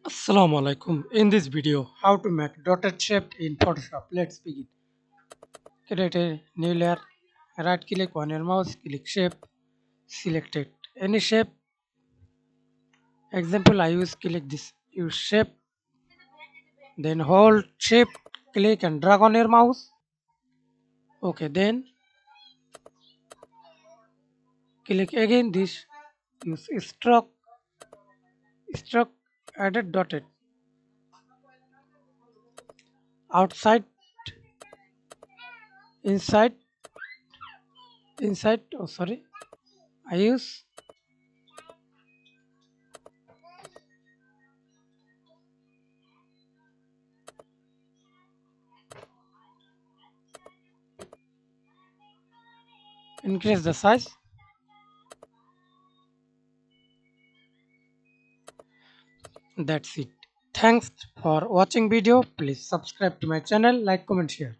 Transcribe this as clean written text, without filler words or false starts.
Assalamu alaikum. In this video, how to make dotted shape in Photoshop. Let's begin. Create a new layer. Right click on your mouse, click shape, select it. Any shape. Example, I use click this. Use shape. Then hold shape, click and drag on your mouse. Okay, then click again this. Use stroke, added dotted. Outside, inside, inside. Oh, sorry. I use increase the size. That's it. Thanks for watching video. Please subscribe to my channel, like, comment, share.